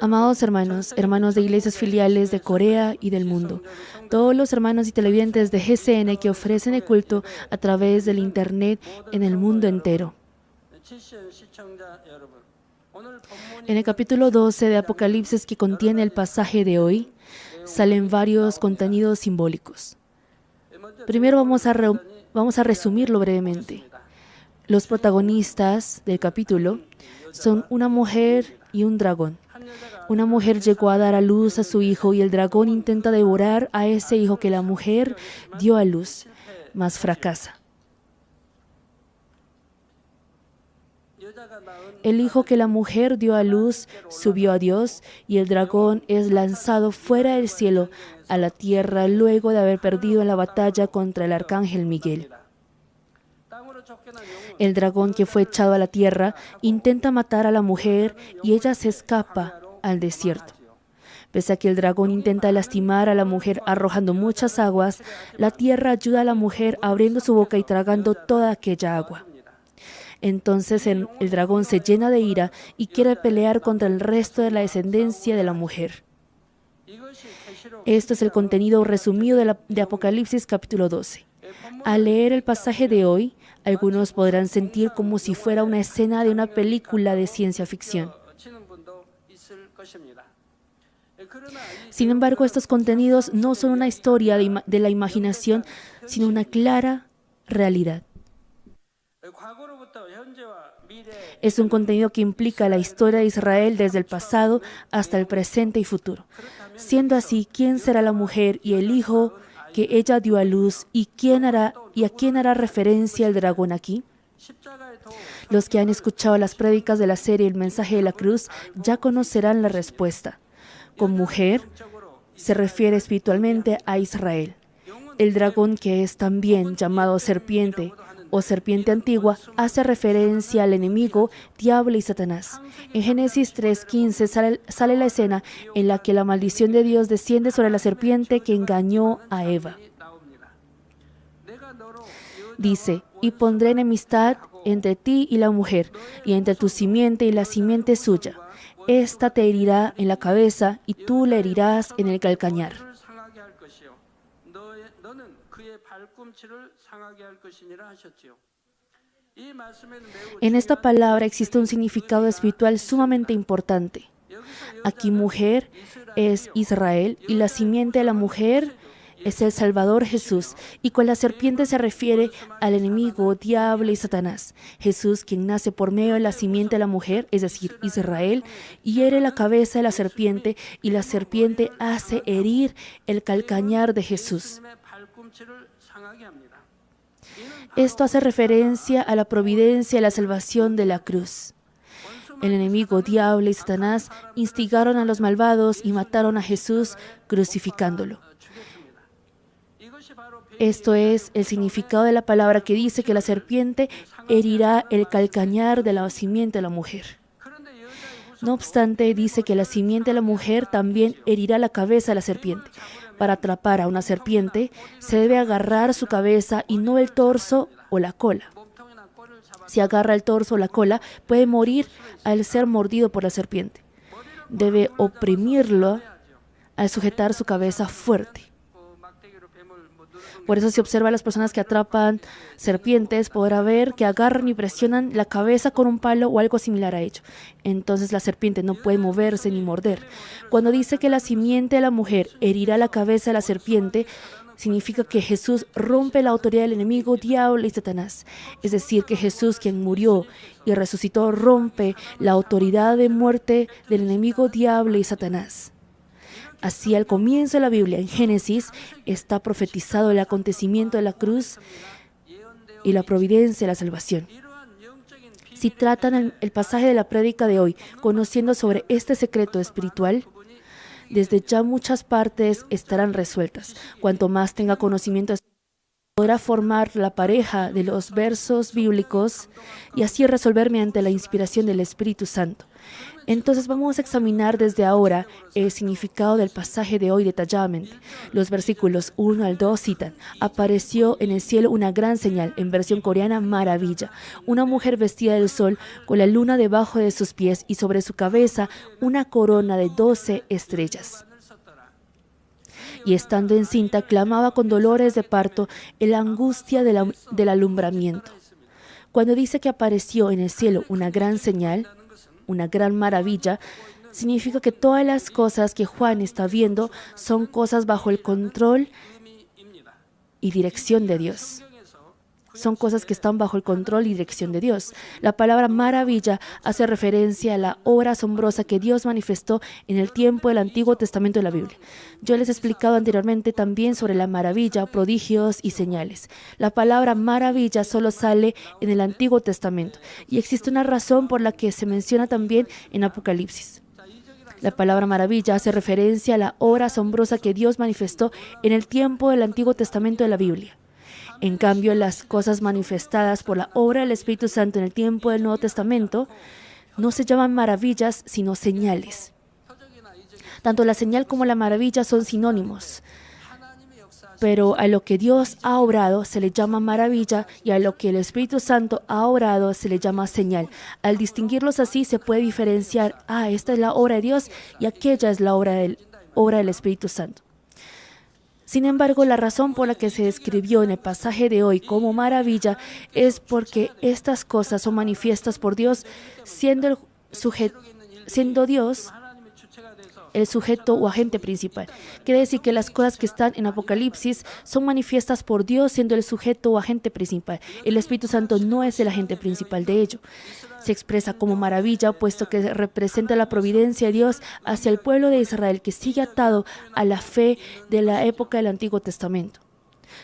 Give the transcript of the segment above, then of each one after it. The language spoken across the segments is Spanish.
Amados hermanos, hermanos de iglesias filiales de Corea y del mundo, todos los hermanos y televidentes de GCN que ofrecen el culto a través del Internet en el mundo entero. En el capítulo 12 de Apocalipsis, que contiene el pasaje de hoy, salen varios contenidos simbólicos. Primero vamos a resumirlo brevemente. Los protagonistas del capítulo son una mujer y un dragón. Una mujer llegó a dar a luz a su hijo y el dragón intenta devorar a ese hijo que la mujer dio a luz, mas fracasa. El hijo que la mujer dio a luz subió a Dios y el dragón es lanzado fuera del cielo a la tierra luego de haber perdido en la batalla contra el arcángel Miguel. El dragón que fue echado a la tierra intenta matar a la mujer y ella se escapa al desierto. Pese a que el dragón intenta lastimar a la mujer arrojando muchas aguas, la tierra ayuda a la mujer abriendo su boca y tragando toda aquella agua. Entonces el dragón se llena de ira y quiere pelear contra el resto de la descendencia de la mujer. Esto es el contenido resumido de Apocalipsis capítulo 12. Al leer el pasaje de hoy, algunos podrán sentir como si fuera una escena de una película de ciencia ficción. Sin embargo, estos contenidos no son una historia de la imaginación, sino una clara realidad. Es un contenido que implica la historia de Israel desde el pasado hasta el presente y futuro. Siendo así, ¿quién será la mujer y el hijo que ella dio a luz y a quién hará referencia el dragón aquí? Los que han escuchado las prédicas de la serie El mensaje de la cruz ya conocerán la respuesta. Con mujer se refiere espiritualmente a Israel. El dragón, que es también llamado serpiente o serpiente antigua, hace referencia al enemigo, diablo y Satanás. En Génesis 3:15 sale la escena en la que la maldición de Dios desciende sobre la serpiente que engañó a Eva. Dice, y pondré enemistad entre ti y la mujer, y entre tu simiente y la simiente suya. Esta te herirá en la cabeza y tú le herirás en el calcañar. En esta palabra existe un significado espiritual sumamente importante. Aquí mujer es Israel y la simiente de la mujer es el Salvador Jesús, y con la serpiente se refiere al enemigo, diablo y Satanás. Jesús, quien nace por medio de la simiente de la mujer, es decir, Israel, hiere la cabeza de la serpiente y la serpiente hace herir el calcañar de Jesús. Esto hace referencia a la providencia y la salvación de la cruz. El enemigo, diablo y Satanás instigaron a los malvados y mataron a Jesús crucificándolo. Esto es el significado de la palabra que dice que la serpiente herirá el calcañar de la simiente de la mujer. No obstante, dice que la simiente de la mujer también herirá la cabeza de la serpiente. Para atrapar a una serpiente, se debe agarrar su cabeza y no el torso o la cola. Si agarra el torso o la cola, puede morir al ser mordido por la serpiente. Debe oprimirlo al sujetar su cabeza fuerte. Por eso, si observa a las personas que atrapan serpientes, podrá ver que agarran y presionan la cabeza con un palo o algo similar a ello. Entonces la serpiente no puede moverse ni morder. Cuando dice que la simiente de la mujer herirá la cabeza de la serpiente, significa que Jesús rompe la autoridad del enemigo, diablo y Satanás. Es decir, que Jesús, quien murió y resucitó, rompe la autoridad de muerte del enemigo, diablo y Satanás. Así, al comienzo de la Biblia, en Génesis, está profetizado el acontecimiento de la cruz y la providencia de la salvación. Si tratan el pasaje de la prédica de hoy, conociendo sobre este secreto espiritual, desde ya muchas partes estarán resueltas. Cuanto más tenga conocimiento, podrá formar la pareja de los versos bíblicos y así resolver mediante la inspiración del Espíritu Santo. Entonces vamos a examinar desde ahora el significado del pasaje de hoy detalladamente. Los versículos 1 al 2 citan: apareció en el cielo una gran señal, en versión coreana, maravilla, una mujer vestida del sol con la luna debajo de sus pies y sobre su cabeza una corona de 12 estrellas. Y estando encinta, clamaba con dolores de parto en la angustia del alumbramiento. Cuando dice que apareció en el cielo una gran señal, una gran maravilla, significa que todas las cosas que Juan está viendo son cosas bajo el control y dirección de Dios. Son cosas que están bajo el control y dirección de Dios. La palabra maravilla hace referencia a la obra asombrosa que Dios manifestó en el tiempo del Antiguo Testamento de la Biblia. Yo les he explicado anteriormente también sobre la maravilla, prodigios y señales. La palabra maravilla solo sale en el Antiguo Testamento y existe una razón por la que se menciona también en Apocalipsis. La palabra maravilla hace referencia a la obra asombrosa que Dios manifestó en el tiempo del Antiguo Testamento de la Biblia. En cambio, las cosas manifestadas por la obra del Espíritu Santo en el tiempo del Nuevo Testamento no se llaman maravillas, sino señales. Tanto la señal como la maravilla son sinónimos, pero a lo que Dios ha obrado se le llama maravilla y a lo que el Espíritu Santo ha obrado se le llama señal. Al distinguirlos así se puede diferenciar: esta es la obra de Dios y aquella es la obra del Espíritu Santo. Sin embargo, la razón por la que se describió en el pasaje de hoy como maravilla es porque estas cosas son manifiestas por Dios, siendo Dios el sujeto o agente principal. Quiere decir que las cosas que están en Apocalipsis son manifiestas por Dios, siendo el sujeto o agente principal. El Espíritu Santo no es el agente principal de ello. Se expresa como maravilla, puesto que representa la providencia de Dios hacia el pueblo de Israel, que sigue atado a la fe de la época del Antiguo Testamento.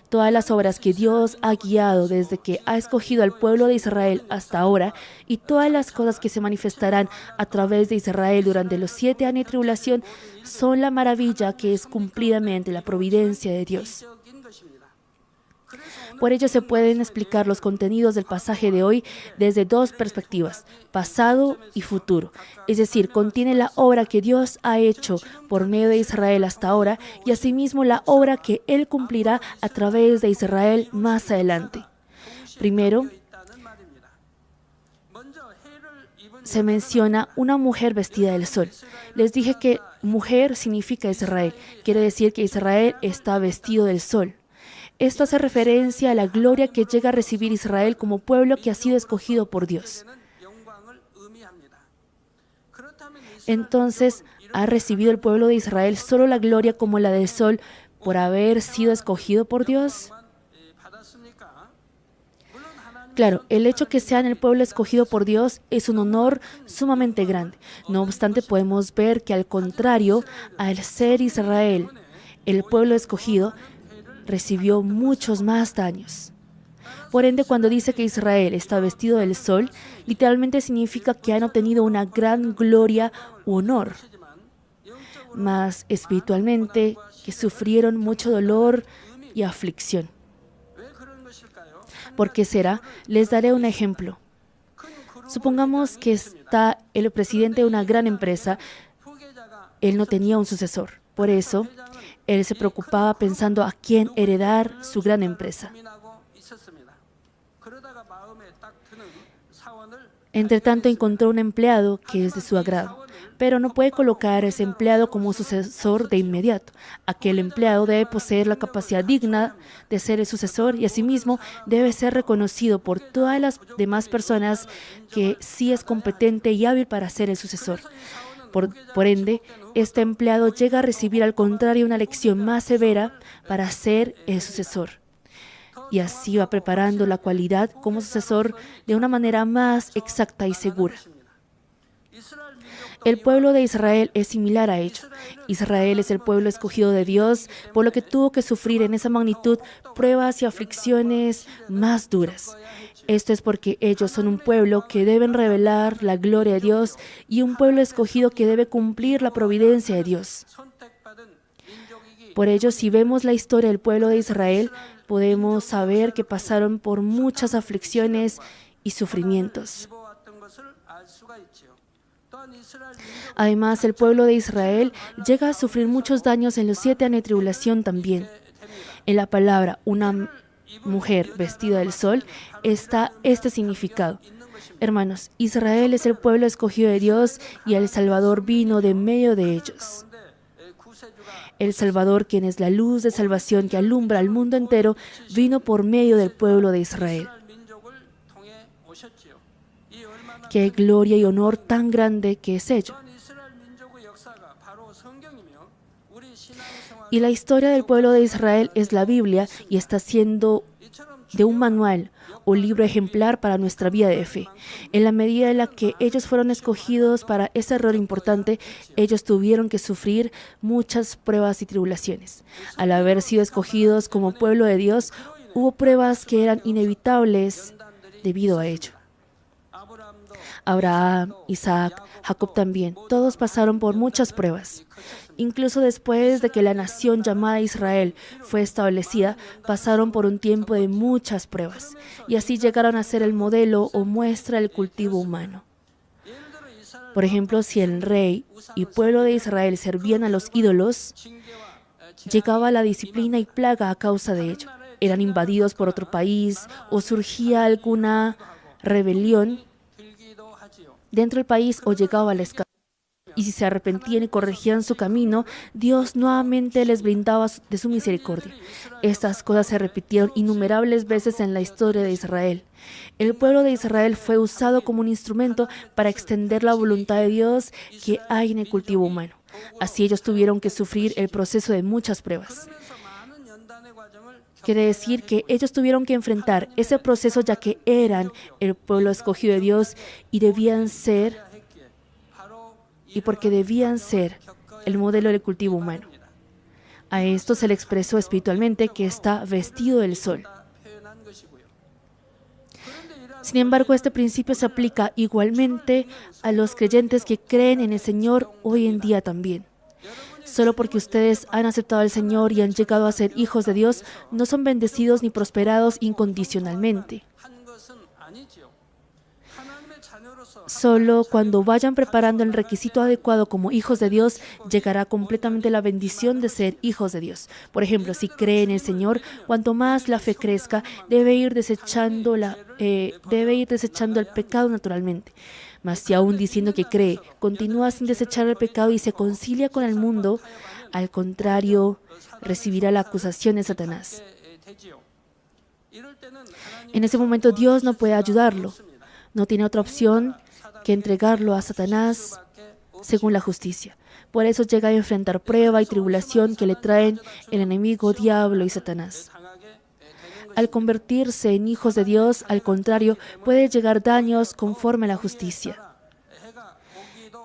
Todas las obras que Dios ha guiado desde que ha escogido al pueblo de Israel hasta ahora, y todas las cosas que se manifestarán a través de Israel durante los 7 años de tribulación, son la maravilla que es cumplida mediante la providencia de Dios. Por ello se pueden explicar los contenidos del pasaje de hoy desde 2 perspectivas: pasado y futuro. Es decir, contiene la obra que Dios ha hecho por medio de Israel hasta ahora y asimismo la obra que Él cumplirá a través de Israel más adelante. Primero, se menciona una mujer vestida del sol. Les dije que mujer significa Israel. Quiere decir que Israel está vestido del sol. Esto hace referencia a la gloria que llega a recibir Israel como pueblo que ha sido escogido por Dios. Entonces, ¿ha recibido el pueblo de Israel solo la gloria como la del sol por haber sido escogido por Dios? Claro, el hecho que sean el pueblo escogido por Dios es un honor sumamente grande. No obstante, podemos ver que al contrario, al ser Israel el pueblo escogido, recibió muchos más daños. Por ende, cuando dice que Israel está vestido del sol, literalmente significa que han obtenido una gran gloria u honor. Mas espiritualmente, que sufrieron mucho dolor y aflicción. ¿Por qué será? Les daré un ejemplo. Supongamos que está el presidente de una gran empresa. Él no tenía un sucesor. Por eso, él se preocupaba pensando a quién heredar su gran empresa. Entre tanto, encontró un empleado que es de su agrado, pero no puede colocar a ese empleado como sucesor de inmediato. Aquel empleado debe poseer la capacidad digna de ser el sucesor y asimismo debe ser reconocido por todas las demás personas que sí es competente y hábil para ser el sucesor. Por ende, este empleado llega a recibir al contrario una lección más severa para ser el sucesor. Y así va preparando la cualidad como sucesor de una manera más exacta y segura. El pueblo de Israel es similar a ello. Israel es el pueblo escogido de Dios, por lo que tuvo que sufrir en esa magnitud pruebas y aflicciones más duras. Esto es porque ellos son un pueblo que deben revelar la gloria de Dios y un pueblo escogido que debe cumplir la providencia de Dios. Por ello, si vemos la historia del pueblo de Israel, podemos saber que pasaron por muchas aflicciones y sufrimientos. Además, el pueblo de Israel llega a sufrir muchos daños en los 7 años de tribulación también. En la palabra una mujer vestida del sol está este significado. Hermanos, Israel es el pueblo escogido de Dios y el Salvador vino de medio de ellos. El Salvador, quien es la luz de salvación que alumbra al mundo entero, vino por medio del pueblo de Israel. Qué gloria y honor tan grande que es ello. Y la historia del pueblo de Israel es la Biblia y está siendo de un manual o libro ejemplar para nuestra vida de fe. En la medida en la que ellos fueron escogidos para ese error importante, ellos tuvieron que sufrir muchas pruebas y tribulaciones. Al haber sido escogidos como pueblo de Dios, hubo pruebas que eran inevitables debido a ello. Abraham, Isaac, Jacob también, todos pasaron por muchas pruebas. Incluso después de que la nación llamada Israel fue establecida, pasaron por un tiempo de muchas pruebas, y así llegaron a ser el modelo o muestra del cultivo humano. Por ejemplo, si el rey y pueblo de Israel servían a los ídolos, llegaba la disciplina y plaga a causa de ello. Eran invadidos por otro país o surgía alguna rebelión dentro del país o llegaba la escasez. Y si se arrepentían y corregían su camino, Dios nuevamente les brindaba de su misericordia. Estas cosas se repitieron innumerables veces en la historia de Israel. El pueblo de Israel fue usado como un instrumento para extender la voluntad de Dios que hay en el cultivo humano. Así ellos tuvieron que sufrir el proceso de muchas pruebas. Quiere decir que ellos tuvieron que enfrentar ese proceso ya que eran el pueblo escogido de Dios y porque debían ser el modelo del cultivo humano. A esto se le expresó espiritualmente que está vestido del sol. Sin embargo, este principio se aplica igualmente a los creyentes que creen en el Señor hoy en día también. Solo porque ustedes han aceptado al Señor y han llegado a ser hijos de Dios, no son bendecidos ni prosperados incondicionalmente. Solo cuando vayan preparando el requisito adecuado como hijos de Dios, llegará completamente la bendición de ser hijos de Dios. Por ejemplo, si cree en el Señor, cuanto más la fe crezca, debe ir desechando el pecado naturalmente. Mas si aún diciendo que cree, continúa sin desechar el pecado y se concilia con el mundo, al contrario, recibirá la acusación de Satanás. En ese momento Dios no puede ayudarlo. No tiene otra opción que entregarlo a Satanás según la justicia. Por eso llega a enfrentar prueba y tribulación que le traen el enemigo, diablo y Satanás. Al convertirse en hijos de Dios, al contrario, puede llegar daños conforme a la justicia.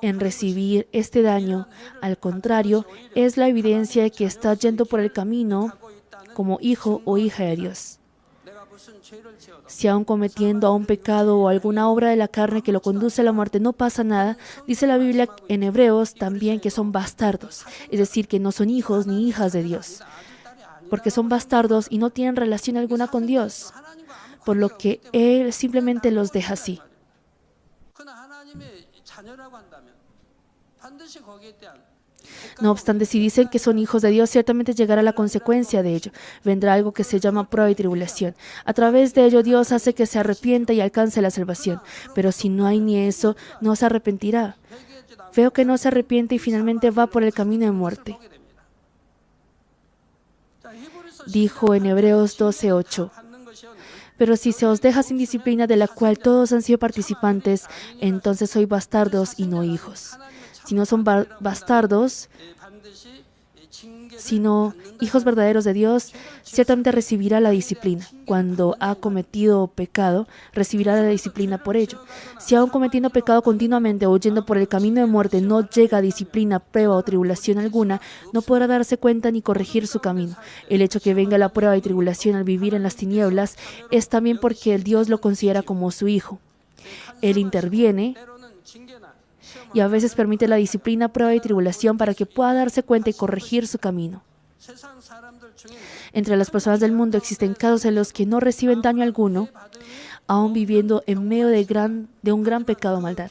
En recibir este daño, al contrario, es la evidencia de que está yendo por el camino como hijo o hija de Dios. Si aún cometiendo a un pecado o alguna obra de la carne que lo conduce a la muerte no pasa nada, dice la Biblia en Hebreos también que son bastardos, es decir, que no son hijos ni hijas de Dios, porque son bastardos y no tienen relación alguna con Dios, por lo que Él simplemente los deja así. No obstante, si dicen que son hijos de Dios, ciertamente llegará la consecuencia de ello. Vendrá algo que se llama prueba y tribulación. A través de ello, Dios hace que se arrepienta y alcance la salvación. Pero si no hay ni eso, no se arrepentirá. Veo que no se arrepiente y finalmente va por el camino de muerte. Dijo en Hebreos 12:8. Pero si se os deja sin disciplina de la cual todos han sido participantes, entonces sois bastardos y no hijos. Si no son bastardos, sino hijos verdaderos de Dios, ciertamente recibirá la disciplina. Cuando ha cometido pecado, recibirá la disciplina por ello. Si aún cometiendo pecado continuamente o yendo por el camino de muerte no llega a disciplina, prueba o tribulación alguna, no podrá darse cuenta ni corregir su camino. El hecho que venga la prueba y tribulación al vivir en las tinieblas es también porque el Dios lo considera como su hijo. Él interviene y a veces permite la disciplina, prueba y tribulación para que pueda darse cuenta y corregir su camino. Entre las personas del mundo existen casos en los que no reciben daño alguno, aún viviendo en medio de un gran pecado o maldad.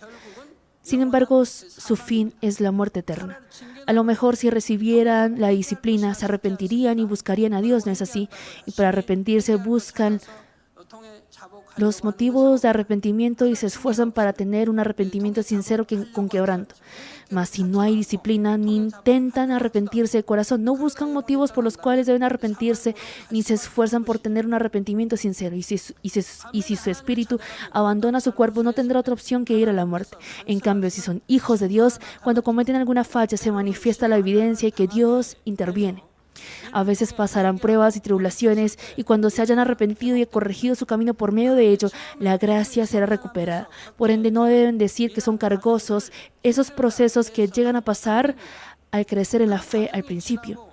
Sin embargo, su fin es la muerte eterna. A lo mejor si recibieran la disciplina, se arrepentirían y buscarían a Dios, ¿no es así? Y para arrepentirse buscan los motivos de arrepentimiento y se esfuerzan para tener un arrepentimiento sincero con quebranto. Mas si no hay disciplina, ni intentan arrepentirse de corazón, no buscan motivos por los cuales deben arrepentirse, ni se esfuerzan por tener un arrepentimiento sincero. Y si su espíritu abandona su cuerpo, no tendrá otra opción que ir a la muerte. En cambio, si son hijos de Dios, cuando cometen alguna falla, se manifiesta la evidencia y que Dios interviene. A veces pasarán pruebas y tribulaciones, y cuando se hayan arrepentido y corregido su camino por medio de ello, la gracia será recuperada. Por ende, no deben decir que son cargosos esos procesos que llegan a pasar al crecer en la fe al principio.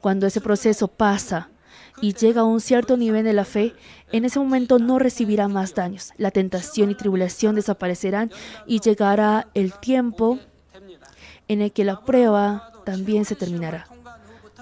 Cuando ese proceso pasa y llega a un cierto nivel de la fe, en ese momento no recibirá más daños. La tentación y tribulación desaparecerán y llegará el tiempo en el que la prueba también se terminará.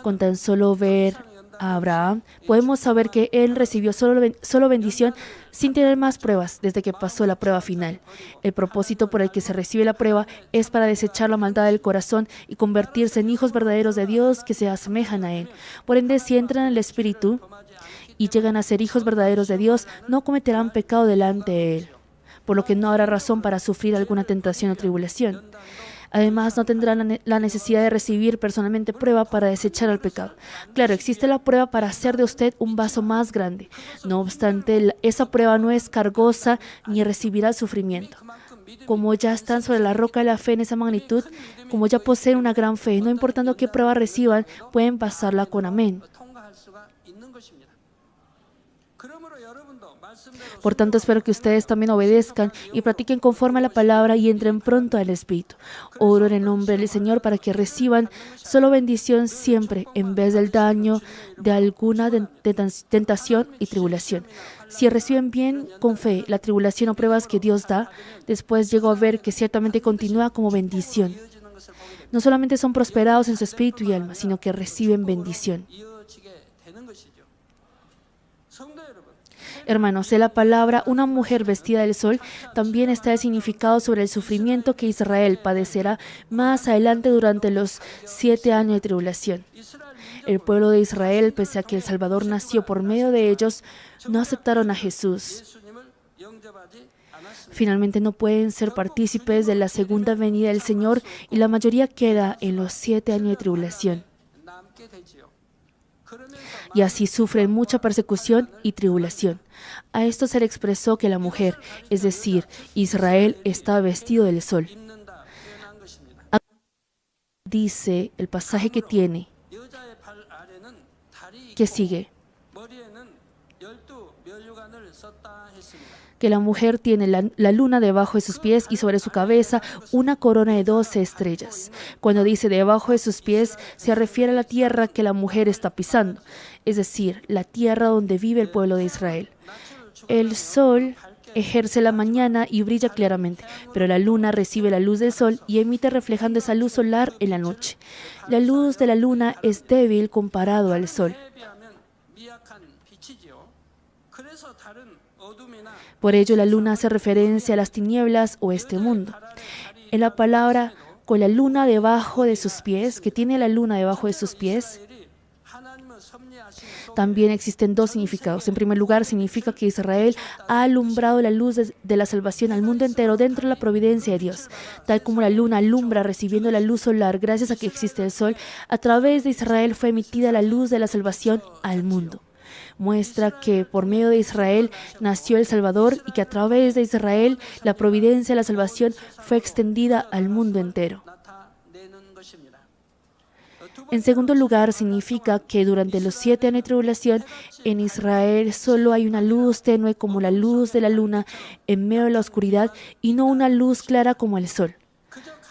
Con tan solo ver a Abraham, podemos saber que él recibió solo bendición sin tener más pruebas desde que pasó la prueba final. El propósito por el que se recibe la prueba es para desechar la maldad del corazón y convertirse en hijos verdaderos de Dios que se asemejan a Él. Por ende, si entran en el Espíritu y llegan a ser hijos verdaderos de Dios, no cometerán pecado delante de Él, por lo que no habrá razón para sufrir alguna tentación o tribulación. Además, no tendrán la necesidad de recibir personalmente prueba para desechar el pecado. Claro, existe la prueba para hacer de usted un vaso más grande. No obstante, esa prueba no es cargosa ni recibirá sufrimiento. Como ya están sobre la roca de la fe en esa magnitud, como ya poseen una gran fe, no importando qué prueba reciban, pueden pasarla con amén. Por tanto, espero que ustedes también obedezcan y practiquen conforme a la palabra y entren pronto al Espíritu. Oro en el nombre del Señor para que reciban solo bendición siempre, en vez del daño de alguna tentación y tribulación. Si reciben bien con fe la tribulación o pruebas que Dios da, después llego a ver que ciertamente continúa como bendición. No solamente son prosperados en su espíritu y alma, sino que reciben bendición. Hermanos, en la palabra una mujer vestida del sol también está el significado sobre el sufrimiento que Israel padecerá más adelante durante los 7 años de tribulación. El pueblo de Israel, pese a que el Salvador nació por medio de ellos, no aceptaron a Jesús. Finalmente no pueden ser partícipes de la segunda venida del Señor y la mayoría queda en los 7 años de tribulación. Y así sufren mucha persecución y tribulación. A esto se le expresó que la mujer, es decir, Israel, está vestido del sol. Dice el pasaje que tiene, que sigue, que la mujer tiene la luna debajo de sus pies y sobre su cabeza una corona de 12 estrellas. Cuando dice debajo de sus pies, se refiere a la tierra que la mujer está pisando, es decir, la tierra donde vive el pueblo de Israel. El sol ejerce la mañana y brilla claramente, pero la luna recibe la luz del sol y emite reflejando esa luz solar en la noche. La luz de la luna es débil comparado al sol. Por ello, la luna hace referencia a las tinieblas o este mundo. En la palabra con la luna debajo de sus pies, que tiene la luna debajo de sus pies, también existen dos significados. En primer lugar, significa que Israel ha alumbrado la luz de la salvación al mundo entero dentro de la providencia de Dios. Tal como la luna alumbra recibiendo la luz solar gracias a que existe el sol, a través de Israel fue emitida la luz de la salvación al mundo. Muestra que por medio de Israel nació el Salvador y que a través de Israel la providencia de la salvación fue extendida al mundo entero. En segundo lugar, significa que durante los 7 años de tribulación en Israel solo hay una luz tenue como la luz de la luna en medio de la oscuridad y no una luz clara como el sol.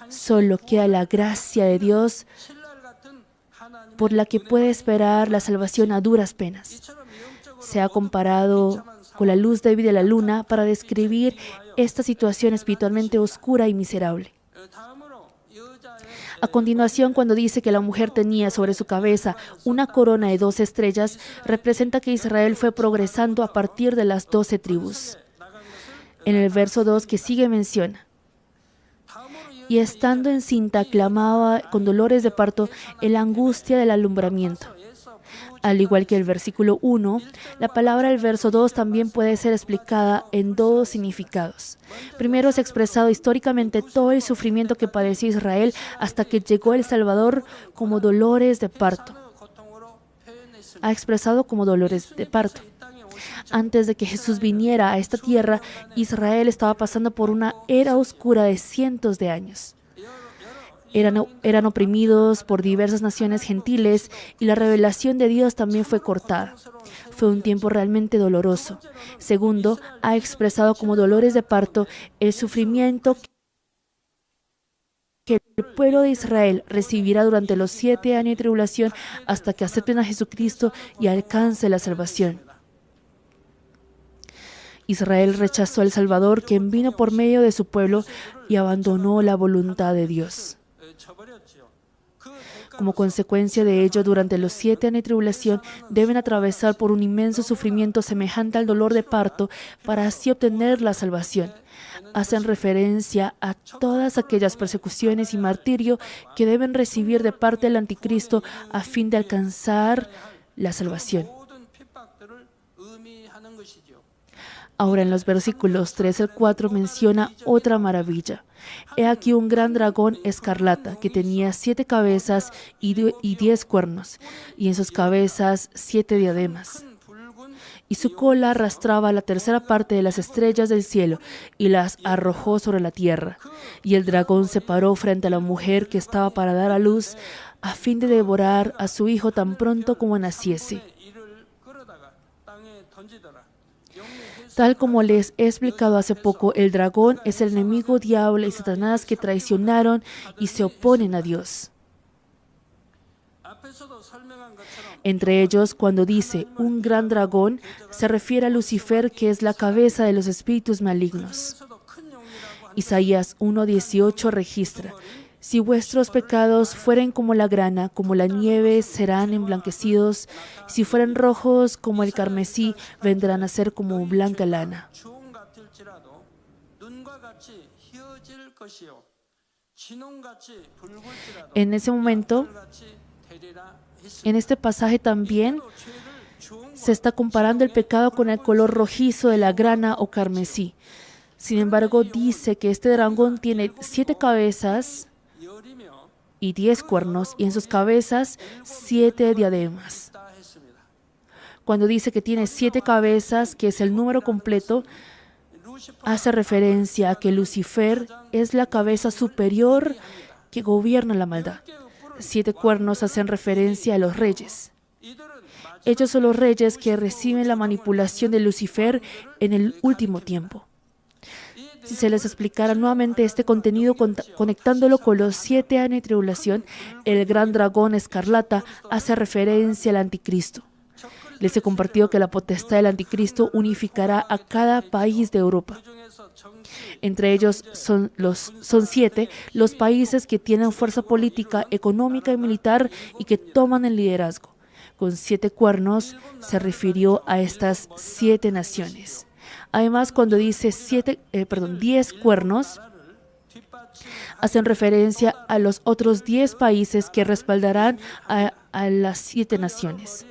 Solo queda la gracia de Dios por la que puede esperar la salvación a duras penas. Se ha comparado con la luz débil de la luna para describir esta situación espiritualmente oscura y miserable. A continuación, cuando dice que la mujer tenía sobre su cabeza una corona de 12 estrellas, representa que Israel fue progresando a partir de las 12 tribus. En el verso 2 que sigue menciona, y estando encinta clamaba con dolores de parto en la angustia del alumbramiento. Al igual que el versículo 1, la palabra del verso 2 también puede ser explicada en dos significados. Primero, se ha expresado históricamente todo el sufrimiento que padeció Israel hasta que llegó el Salvador como dolores de parto. Ha expresado como dolores de parto. Antes de que Jesús viniera a esta tierra, Israel estaba pasando por una era oscura de cientos de años. Eran oprimidos por diversas naciones gentiles y la revelación de Dios también fue cortada. Fue un tiempo realmente doloroso. Segundo, ha expresado como dolores de parto el sufrimiento que el pueblo de Israel recibirá durante los 7 años de tribulación hasta que acepten a Jesucristo y alcance la salvación. Israel rechazó al Salvador, quien vino por medio de su pueblo, y abandonó la voluntad de Dios. Como consecuencia de ello, durante los 7 años de tribulación deben atravesar por un inmenso sufrimiento semejante al dolor de parto para así obtener la salvación. Hacen referencia a todas aquellas persecuciones y martirio que deben recibir de parte del anticristo a fin de alcanzar la salvación. Ahora en los versículos 3 al 4 menciona otra maravilla. He aquí un gran dragón escarlata que tenía 7 cabezas y 10 cuernos, y en sus cabezas 7 diademas. Y su cola arrastraba la tercera parte de las estrellas del cielo y las arrojó sobre la tierra. Y el dragón se paró frente a la mujer que estaba para dar a luz, a fin de devorar a su hijo tan pronto como naciese. Tal como les he explicado hace poco, el dragón es el enemigo diablo y Satanás que traicionaron y se oponen a Dios. Entre ellos, cuando dice un gran dragón, se refiere a Lucifer, que es la cabeza de los espíritus malignos. Isaías 1:18 registra: si vuestros pecados fueren como la grana, como la nieve, serán emblanquecidos. Si fueren rojos como el carmesí, vendrán a ser como blanca lana. En ese momento, en este pasaje también se está comparando el pecado con el color rojizo de la grana o carmesí. Sin embargo, dice que este dragón tiene 7 cabezas y 10 cuernos, y en sus cabezas 7 diademas. Cuando dice que tiene 7 cabezas, que es el número completo, hace referencia a que Lucifer es la cabeza superior que gobierna la maldad. 7 cuernos hacen referencia a los reyes. Ellos son los reyes que reciben la manipulación de Lucifer en el último tiempo. Si se les explicara nuevamente este contenido conectándolo con los 7 años de tribulación, el gran dragón escarlata hace referencia al anticristo. Les he compartido que la potestad del anticristo unificará a cada país de Europa. Entre ellos son 7 los países que tienen fuerza política, económica y militar y que toman el liderazgo. Con 7 cuernos se refirió a estas 7 naciones. Además, cuando dice 10 cuernos, hacen referencia a los otros 10 países que respaldarán a las 7 naciones.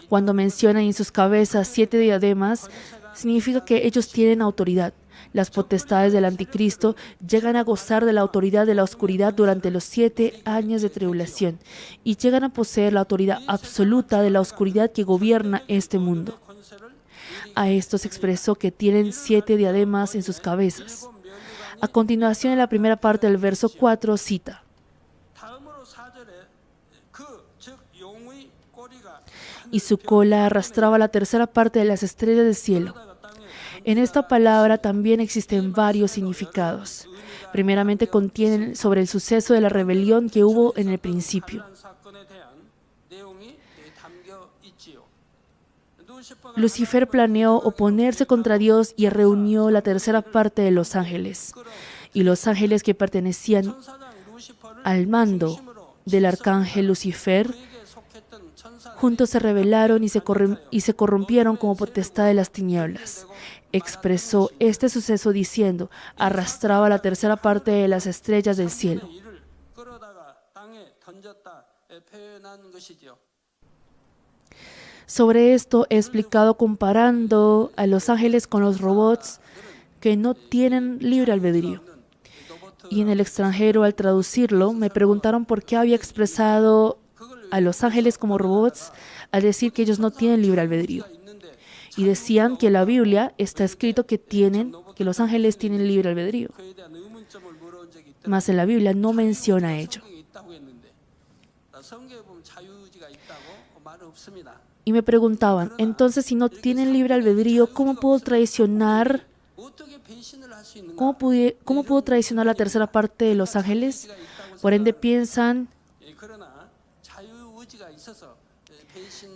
Cuando mencionan en sus cabezas 7 diademas, significa que ellos tienen autoridad. Las potestades del anticristo llegan a gozar de la autoridad de la oscuridad durante los 7 años de tribulación y llegan a poseer la autoridad absoluta de la oscuridad que gobierna este mundo. A esto se expresó que tienen 7 diademas en sus cabezas. A continuación, en la primera parte del verso 4, cita: y su cola arrastraba la tercera parte de las estrellas del cielo. En esta palabra también existen varios significados. Primeramente, contienen sobre el suceso de la rebelión que hubo en el principio. Lucifer planeó oponerse contra Dios y reunió la tercera parte de los ángeles. Y los ángeles que pertenecían al mando del arcángel Lucifer Juntos se rebelaron y se corrompieron como potestad de las tinieblas. Expresó este suceso diciendo, arrastraba la tercera parte de las estrellas del cielo. Sobre esto he explicado comparando a los ángeles con los robots que no tienen libre albedrío. Y en el extranjero, al traducirlo, me preguntaron por qué había expresado a los ángeles como robots al decir que ellos no tienen libre albedrío. Y decían que en la Biblia está escrito que los ángeles tienen libre albedrío. Mas en la Biblia no menciona ello. Y me preguntaban, entonces si no tienen libre albedrío, ¿cómo puedo traicionar la tercera parte de los ángeles? Por ende piensan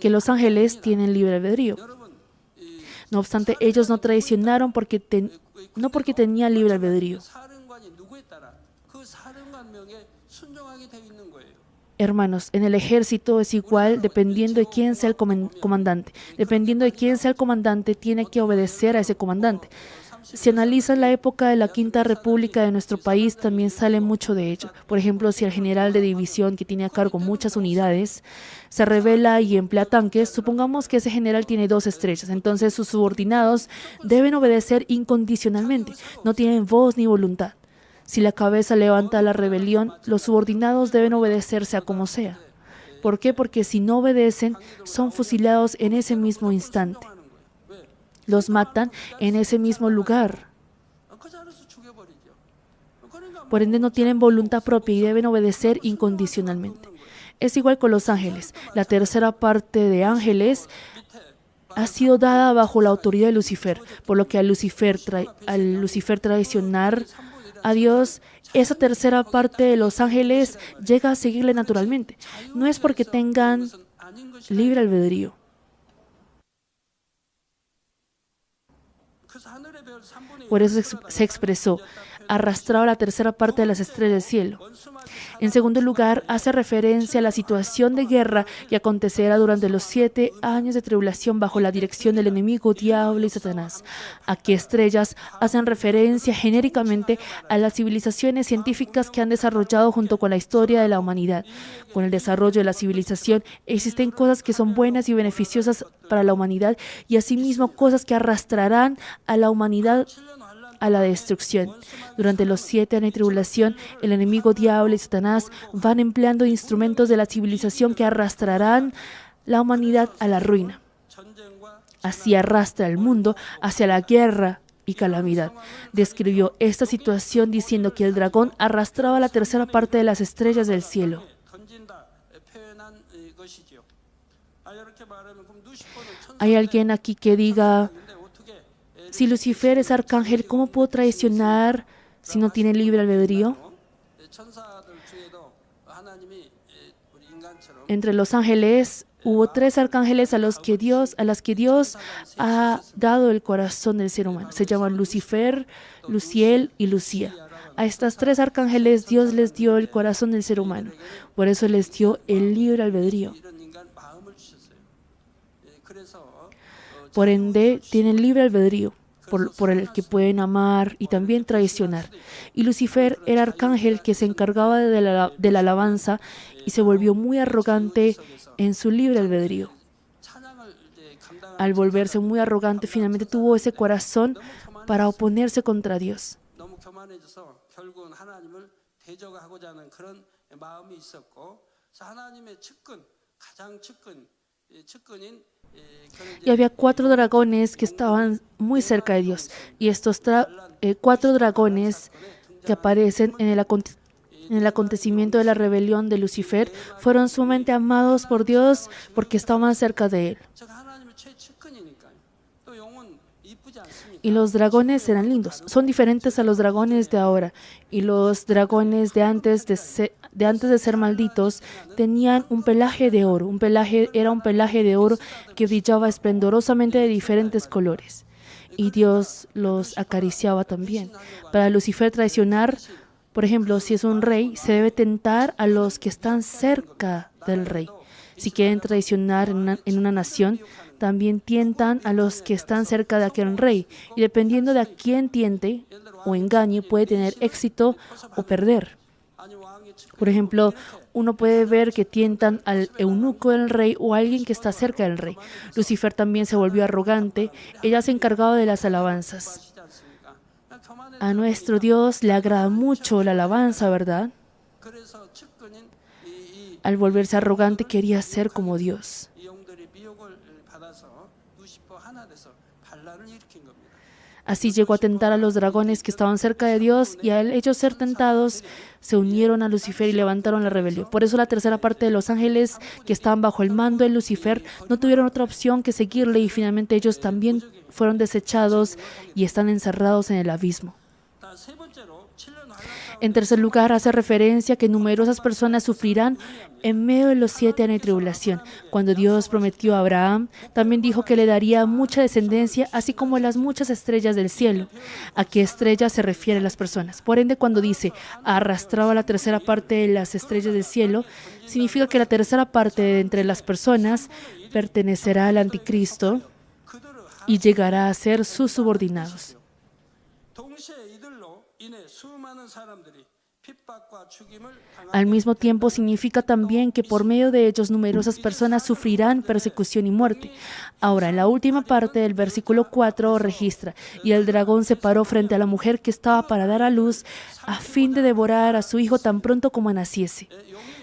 que los ángeles tienen libre albedrío. No obstante, ellos no traicionaron no porque tenían libre albedrío. Hermanos, en el ejército es igual dependiendo de quién sea el comandante. Dependiendo de quién sea el comandante, tiene que obedecer a ese comandante. Si analizan la época de la Quinta República de nuestro país, también sale mucho de ello. Por ejemplo, si el general de división, que tiene a cargo muchas unidades, se rebela y emplea tanques, supongamos que ese general tiene 2 estrellas. Entonces sus subordinados deben obedecer incondicionalmente. No tienen voz ni voluntad. Si la cabeza levanta la rebelión, los subordinados deben obedecerse a como sea. ¿Por qué? Porque si no obedecen, son fusilados en ese mismo instante. Los matan en ese mismo lugar. Por ende, no tienen voluntad propia y deben obedecer incondicionalmente. Es igual con los ángeles. La tercera parte de ángeles ha sido dada bajo la autoridad de Lucifer, por lo que al Lucifer traicionar a Dios, esa tercera parte de los ángeles llega a seguirle naturalmente. No es porque tengan libre albedrío. Por eso se expresó, arrastraba la tercera parte de las estrellas del cielo. En segundo lugar, hace referencia a la situación de guerra que acontecerá durante los 7 años de tribulación bajo la dirección del enemigo, diablo y Satanás. Aquí estrellas hacen referencia genéricamente a las civilizaciones científicas que han desarrollado junto con la historia de la humanidad. Con el desarrollo de la civilización existen cosas que son buenas y beneficiosas para la humanidad y asimismo cosas que arrastrarán a la humanidad a la destrucción. Durante los 7 años de tribulación, el enemigo diablo y Satanás van empleando instrumentos de la civilización que arrastrarán la humanidad a la ruina. Así arrastra el mundo hacia la guerra y calamidad. Describió esta situación diciendo que el dragón arrastraba la tercera parte de las estrellas del cielo. ¿Hay alguien aquí que diga, si Lucifer es arcángel, ¿cómo puedo traicionar si no tiene libre albedrío? Entre los ángeles hubo 3 arcángeles a las que Dios ha dado el corazón del ser humano. Se llaman Lucifer, Luciel y Lucía. A estas 3 arcángeles Dios les dio el corazón del ser humano. Por eso les dio el libre albedrío. Por ende, tienen libre albedrío, por el que pueden amar y también traicionar. Y Lucifer era arcángel que se encargaba de la alabanza y se volvió muy arrogante en su libre albedrío. Al volverse muy arrogante, finalmente tuvo ese corazón para oponerse contra Dios. Y había 4 dragones que estaban muy cerca de Dios. Y estos 4 dragones que aparecen en el acontecimiento de la rebelión de Lucifer fueron sumamente amados por Dios porque estaban cerca de Él. Y los dragones eran lindos. Son diferentes a los dragones de ahora. Y los dragones de antes de ser malditos tenían un pelaje de oro. Era un pelaje de oro que brillaba esplendorosamente de diferentes colores. Y Dios los acariciaba también. Para Lucifer traicionar, por ejemplo, si es un rey, se debe tentar a los que están cerca del rey. Si quieren traicionar en una nación, también tientan a los que están cerca de aquel rey, y dependiendo de a quién tiente o engañe, puede tener éxito o perder. Por ejemplo, uno puede ver que tientan al eunuco del rey o a alguien que está cerca del rey. Lucifer también se volvió arrogante. Ella se encargaba de las alabanzas. A nuestro Dios le agrada mucho la alabanza, ¿verdad? Al volverse arrogante quería ser como Dios. Así llegó a tentar a los dragones que estaban cerca de Dios, y al ellos ser tentados, se unieron a Lucifer y levantaron la rebelión. Por eso la tercera parte de los ángeles que estaban bajo el mando de Lucifer no tuvieron otra opción que seguirle, y finalmente ellos también fueron desechados y están encerrados en el abismo. En tercer lugar, hace referencia a que numerosas personas sufrirán en medio de los 7 años de tribulación. Cuando Dios prometió a Abraham, también dijo que le daría mucha descendencia, así como las muchas estrellas del cielo. ¿A qué estrellas se refieren las personas? Por ende, cuando dice arrastraba la tercera parte de las estrellas del cielo, significa que la tercera parte de entre las personas pertenecerá al anticristo y llegará a ser sus subordinados. Al mismo tiempo significa también que por medio de ellos numerosas personas sufrirán persecución y muerte. Ahora, en la última parte del versículo 4 registra: y el dragón se paró frente a la mujer que estaba para dar a luz, a fin de devorar a su hijo tan pronto como naciese.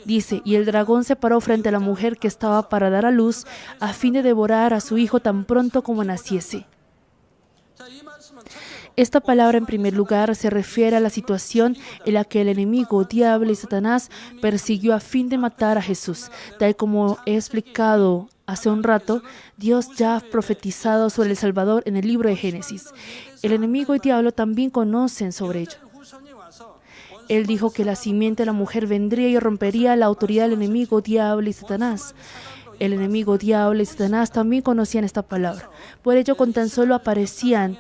Dice, y el dragón se paró frente a la mujer que estaba para dar a luz, a fin de devorar a su hijo tan pronto como naciese. Esta palabra, en primer lugar, se refiere a la situación en la que el enemigo, diablo y Satanás, persiguió a fin de matar a Jesús. Tal como he explicado hace un rato, Dios ya ha profetizado sobre el Salvador en el libro de Génesis. El enemigo y diablo también conocen sobre ello. Él dijo que la simiente de la mujer vendría y rompería la autoridad del enemigo, diablo y Satanás. El enemigo, diablo y Satanás también conocían esta palabra. Por ello, con tan solo aparecían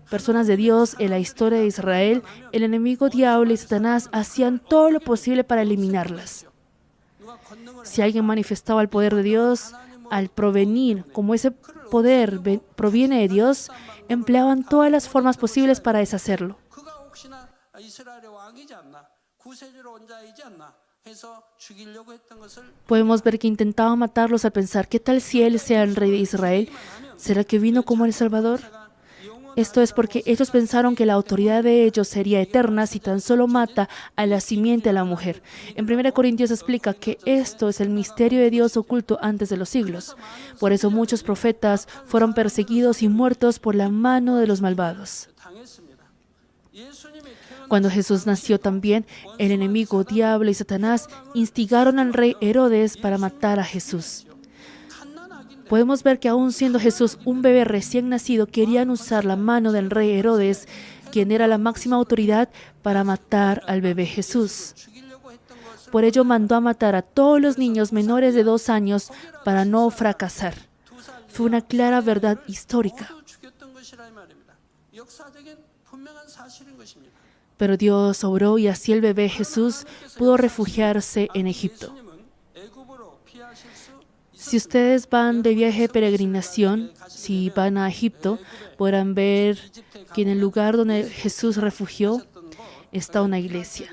personas de Dios en la historia de Israel, el enemigo, diablo y Satanás hacían todo lo posible para eliminarlas. Si alguien manifestaba el poder de Dios, al provenir, como ese poder proviene de Dios, empleaban todas las formas posibles para deshacerlo. Podemos ver que intentaban matarlos al pensar: ¿qué tal si él sea el rey de Israel? ¿Será que vino como el Salvador? Esto es porque ellos pensaron que la autoridad de ellos sería eterna si tan solo mata a la simiente de la mujer. En 1 Corintios explica que esto es el misterio de Dios oculto antes de los siglos. Por eso muchos profetas fueron perseguidos y muertos por la mano de los malvados. Cuando Jesús nació también, el enemigo, diablo y Satanás instigaron al rey Herodes para matar a Jesús. Podemos ver que aún siendo Jesús un bebé recién nacido, querían usar la mano del rey Herodes, quien era la máxima autoridad, para matar al bebé Jesús. Por ello mandó a matar a todos los niños menores de 2 años para no fracasar. Fue una clara verdad histórica. Pero Dios obró y así el bebé Jesús pudo refugiarse en Egipto. Si ustedes van de viaje de peregrinación, si van a Egipto, podrán ver que en el lugar donde Jesús refugió está una iglesia.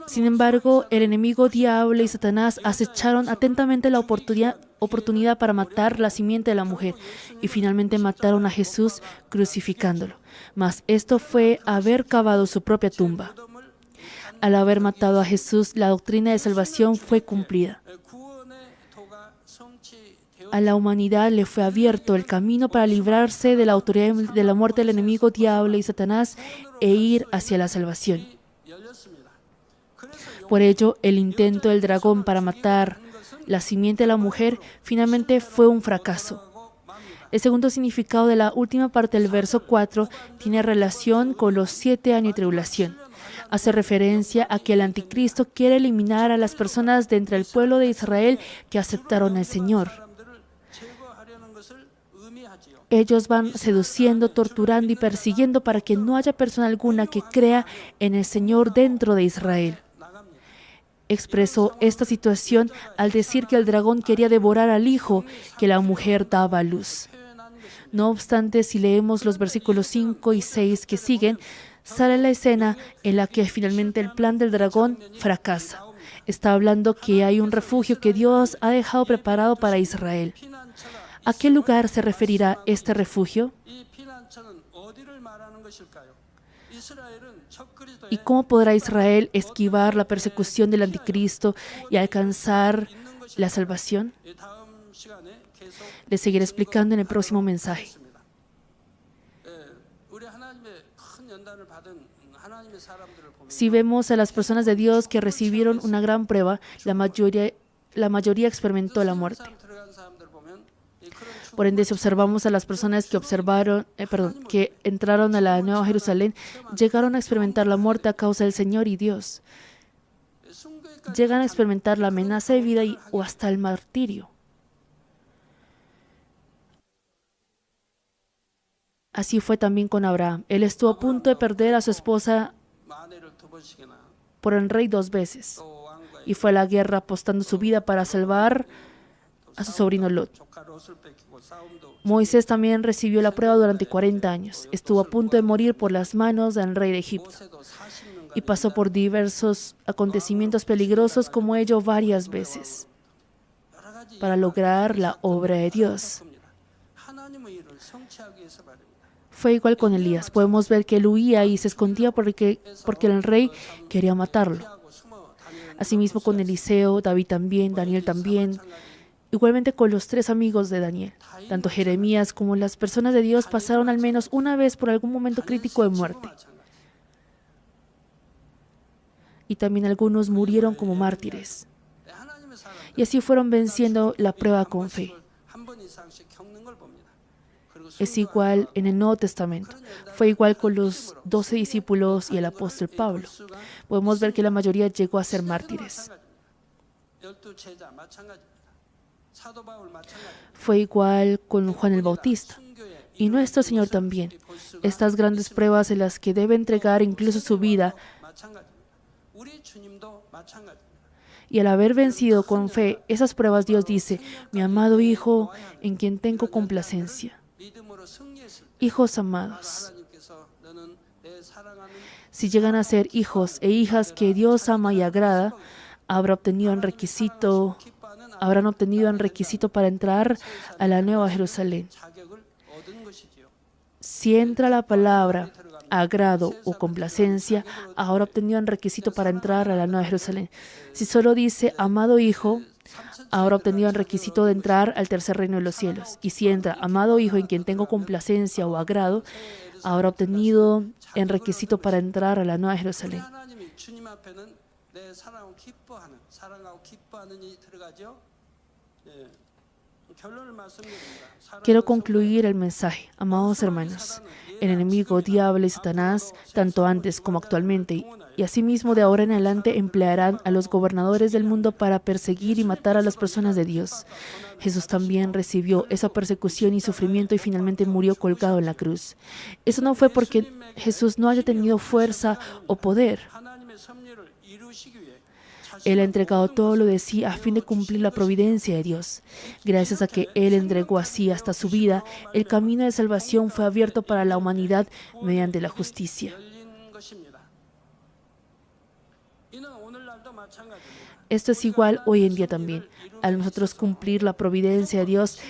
Sin embargo, el enemigo, diablo y Satanás acecharon atentamente la oportunidad para matar la simiente de la mujer y finalmente mataron a Jesús crucificándolo. Mas esto fue haber cavado su propia tumba. Al haber matado a Jesús, la doctrina de salvación fue cumplida. A la humanidad le fue abierto el camino para librarse de la autoridad de la muerte del enemigo, diablo y Satanás e ir hacia la salvación. Por ello, el intento del dragón para matar la simiente de la mujer finalmente fue un fracaso. El segundo significado de la última parte del verso 4 tiene relación con los 7 años de tribulación. Hace referencia a que el anticristo quiere eliminar a las personas de entre el pueblo de Israel que aceptaron al Señor. Ellos van seduciendo, torturando y persiguiendo para que no haya persona alguna que crea en el Señor dentro de Israel. expresó esta situación al decir que el dragón quería devorar al hijo que la mujer daba a luz. No obstante, si leemos los versículos 5 y 6 que siguen, sale la escena en la que finalmente el plan del dragón fracasa. Está hablando que hay un refugio que Dios ha dejado preparado para Israel. ¿A qué lugar se referirá este refugio? ¿Y cómo podrá Israel esquivar la persecución del anticristo y alcanzar la salvación? Les seguiré explicando en el próximo mensaje. Si vemos a las personas de Dios que recibieron una gran prueba, la mayoría experimentó la muerte. Por ende, si observamos a las personas que entraron a la Nueva Jerusalén, llegaron a experimentar la muerte a causa del Señor y Dios. Llegan a experimentar la amenaza de vida o hasta el martirio. Así fue también con Abraham. Él estuvo a punto de perder a su esposa por el rey 2 veces y fue a la guerra apostando su vida para salvar a su sobrino Lot. Moisés también recibió la prueba durante 40 años. Estuvo a punto de morir por las manos del rey de Egipto y pasó por diversos acontecimientos peligrosos como ello varias veces para lograr la obra de Dios. Fue igual con Elías. Podemos ver que él huía y se escondía porque el rey quería matarlo. Asimismo con Eliseo, David también, Daniel también. Igualmente con los 3 amigos de Daniel. Tanto Jeremías como las personas de Dios pasaron al menos una vez por algún momento crítico de muerte. Y también algunos murieron como mártires. Y así fueron venciendo la prueba con fe. Es igual en el Nuevo Testamento. Fue igual con los 12 discípulos y el apóstol Pablo. Podemos ver que la mayoría llegó a ser mártires. Fue igual con Juan el Bautista. Y nuestro Señor también. Estas grandes pruebas en las que debe entregar incluso su vida. Y al haber vencido con fe esas pruebas, Dios dice: mi amado Hijo, en quien tengo complacencia. Hijos amados, si llegan a ser hijos e hijas que Dios ama y agrada, habrán obtenido el requisito para entrar a la Nueva Jerusalén. Si entra la palabra agrado o complacencia, habrá obtenido el requisito para entrar a la Nueva Jerusalén. Si solo dice amado Hijo, habrá obtenido el requisito de entrar al tercer reino de los cielos. Y si entra amado Hijo en quien tengo complacencia o agrado, habrá obtenido el requisito para entrar a la Nueva Jerusalén. Quiero concluir el mensaje, amados hermanos. El enemigo, diablo y Satanás, tanto antes como actualmente, y asimismo de ahora en adelante, emplearán a los gobernadores del mundo para perseguir y matar a las personas de Dios. Jesús también recibió esa persecución y sufrimiento y finalmente murió colgado en la cruz. Eso no fue porque Jesús no haya tenido fuerza o poder. Él ha entregado todo lo de sí a fin de cumplir la providencia de Dios. Gracias a que Él entregó así hasta su vida, el camino de salvación fue abierto para la humanidad mediante la justicia. Esto es igual hoy en día también. Al nosotros cumplir la providencia de Dios,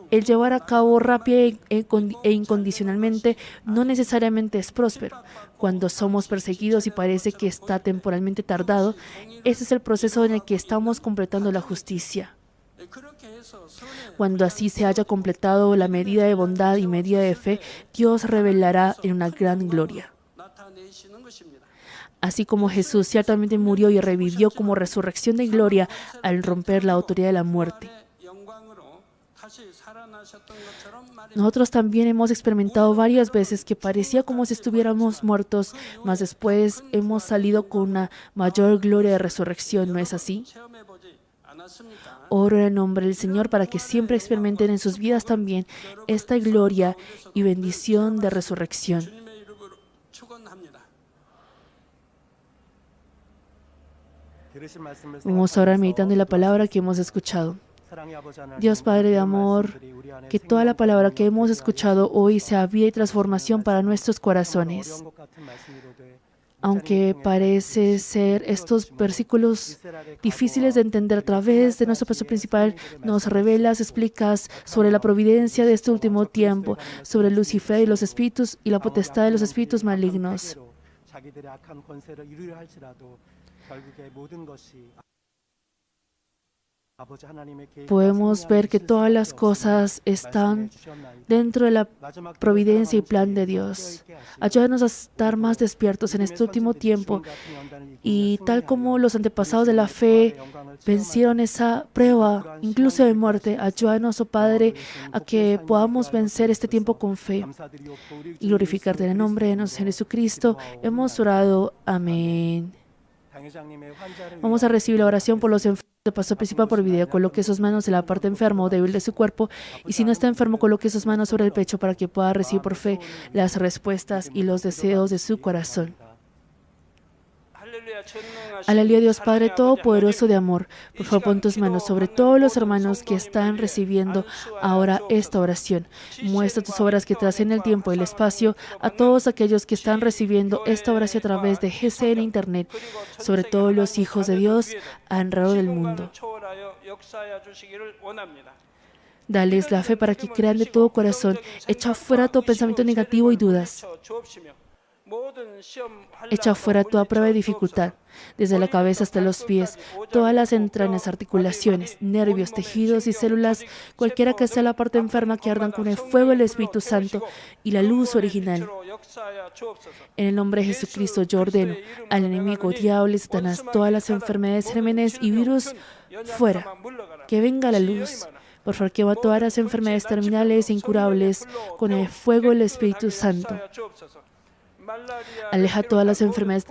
el llevar a cabo rápida e incondicionalmente no necesariamente es próspero. Cuando somos perseguidos y parece que está temporalmente tardado, ese es el proceso en el que estamos completando la justicia. Cuando así se haya completado la medida de bondad y medida de fe, Dios revelará en una gran gloria. Así como Jesús ciertamente murió y revivió como resurrección de gloria al romper la autoridad de la muerte. Nosotros también hemos experimentado varias veces que parecía como si estuviéramos muertos, mas después hemos salido con una mayor gloria de resurrección, ¿no es así? Oro en el nombre del Señor para que siempre experimenten en sus vidas también esta gloria y bendición de resurrección. Vamos a orar meditando en la palabra que hemos escuchado. Dios Padre de amor, que toda la palabra que hemos escuchado hoy sea vida y transformación para nuestros corazones. Aunque parece ser estos versículos difíciles de entender, a través de nuestro pastor principal nos revelas, explicas sobre la providencia de este último tiempo, sobre Lucifer y los espíritus y la potestad de los espíritus malignos. Podemos ver que todas las cosas están dentro de la providencia y plan de Dios. Ayúdanos a estar más despiertos en este último tiempo y tal como los antepasados de la fe vencieron esa prueba, incluso de muerte, ayúdanos, oh Padre, a que podamos vencer este tiempo con fe y glorificarte. En el nombre de nuestro Señor Jesucristo hemos orado. Amén. Vamos a recibir la oración por los enfermos. El pastor principal por video, coloque sus manos en la parte enferma o débil de su cuerpo, y si no está enfermo, coloque sus manos sobre el pecho para que pueda recibir por fe las respuestas y los deseos de su corazón. Aleluya, Dios Padre Todopoderoso de amor, por favor pon tus manos sobre todos los hermanos que están recibiendo ahora esta oración. Muestra tus obras que trascienden el tiempo y el espacio a todos aquellos que están recibiendo esta oración a través de GCN Internet, sobre todos los hijos de Dios alrededor del mundo. Dales la fe para que crean de todo corazón. Echa fuera todo pensamiento negativo y dudas. Echa fuera toda prueba de dificultad, desde la cabeza hasta los pies, todas las entrañas, articulaciones, nervios, tejidos y células, cualquiera que sea la parte enferma, que ardan con el fuego del Espíritu Santo y la luz original. En el nombre de Jesucristo yo ordeno al enemigo, diablo y Satanás, todas las enfermedades, gérmenes y virus fuera. Que venga la luz. Por favor, quema todas las enfermedades terminales e incurables con el fuego del Espíritu Santo. Aleja todas las enfermedades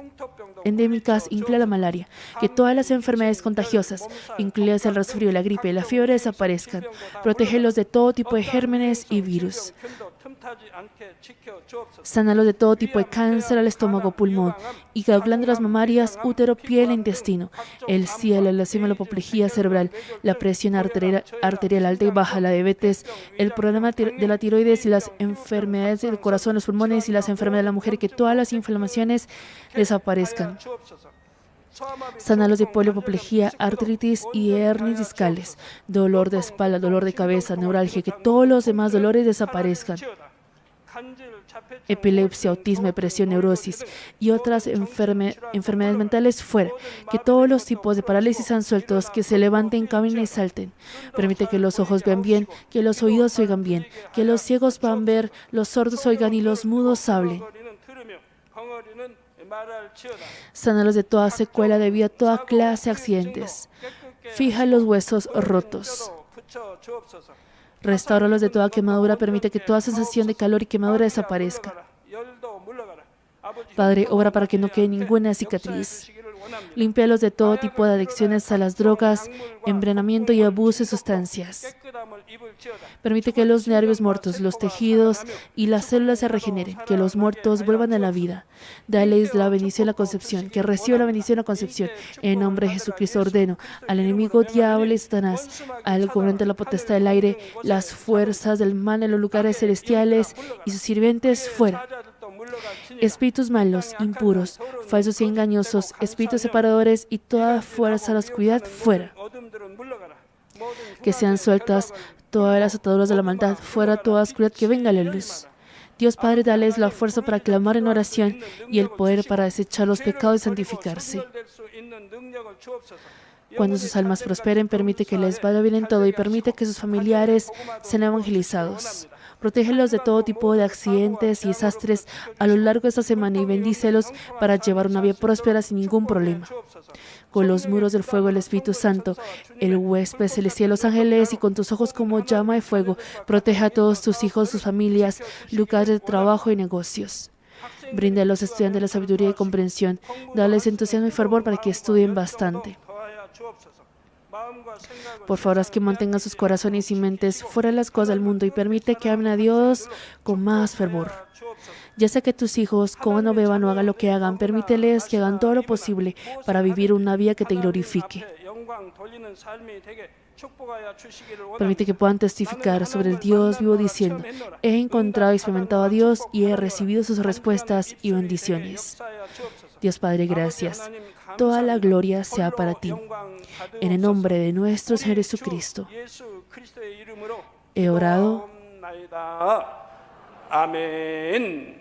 endémicas, incluida la malaria. Que todas las enfermedades contagiosas, incluidas el resfrío, la gripe y la fiebre, desaparezcan. Protégelos de todo tipo de gérmenes y virus. Sánalos de todo tipo de cáncer al estómago, pulmón, hígado, glándulas mamarias, útero, piel e intestino, el cielo, la apoplejía cerebral, la presión arterial alta y baja, la diabetes, el problema de la tiroides y las enfermedades del corazón, los pulmones y las enfermedades de la mujer, que todas las inflamaciones desaparezcan. Sánalos de polio, apoplejía, artritis y hernias discales, dolor de espalda, dolor de cabeza, neuralgia, que todos los demás dolores desaparezcan. Epilepsia, autismo, depresión, neurosis y otras enfermedades mentales fuera. Que todos los tipos de parálisis sean sueltos, que se levanten, caminen y salten. Permite que los ojos vean bien, que los oídos oigan bien, que los ciegos puedan ver, los sordos oigan y los mudos hablen. Sánalos de toda secuela debido a toda clase de accidentes. Fija los huesos rotos. Restáuralos de toda quemadura. Permite que toda sensación de calor y quemadura desaparezca. Padre, obra para que no quede ninguna cicatriz. Límpialos de todo tipo de adicciones a las drogas, envenenamiento y abuso de sustancias. Permite que los nervios muertos, los tejidos y las células se regeneren, que los muertos vuelvan a la vida. Dales la bendición a la concepción, que reciba la bendición a la concepción. En nombre de Jesucristo ordeno al enemigo, diablo y Satanás, al gobernante de la potestad del aire, las fuerzas del mal en los lugares celestiales y sus sirvientes fuera. Espíritus malos, impuros, falsos y engañosos, espíritus separadores y toda fuerza de la oscuridad fuera. Que sean sueltas todas las ataduras de la maldad, fuera toda oscuridad, que venga la luz. Dios Padre, dales la fuerza para clamar en oración y el poder para desechar los pecados y santificarse. Cuando sus almas prosperen, permite que les vaya bien en todo y permite que sus familiares sean evangelizados. Protégelos de todo tipo de accidentes y desastres a lo largo de esta semana y bendícelos para llevar una vida próspera sin ningún problema. Con los muros del fuego del Espíritu Santo, el huésped celestial, los ángeles y con tus ojos como llama de fuego, protege a todos tus hijos, sus familias, lugares de trabajo y negocios. Brinda a los estudiantes la sabiduría y comprensión. Dales entusiasmo y fervor para que estudien bastante. Por favor, haz que mantengan sus corazones y mentes fuera de las cosas del mundo y permite que amen a Dios con más fervor. Ya sea que tus hijos coman o beban o hagan lo que hagan, permíteles que hagan todo lo posible para vivir una vida que te glorifique. Permite que puedan testificar sobre el Dios vivo diciendo: he encontrado y experimentado a Dios y he recibido sus respuestas y bendiciones. Dios Padre, gracias. Toda la gloria sea para ti. En el nombre de nuestro Señor Jesucristo he orado. 아멘.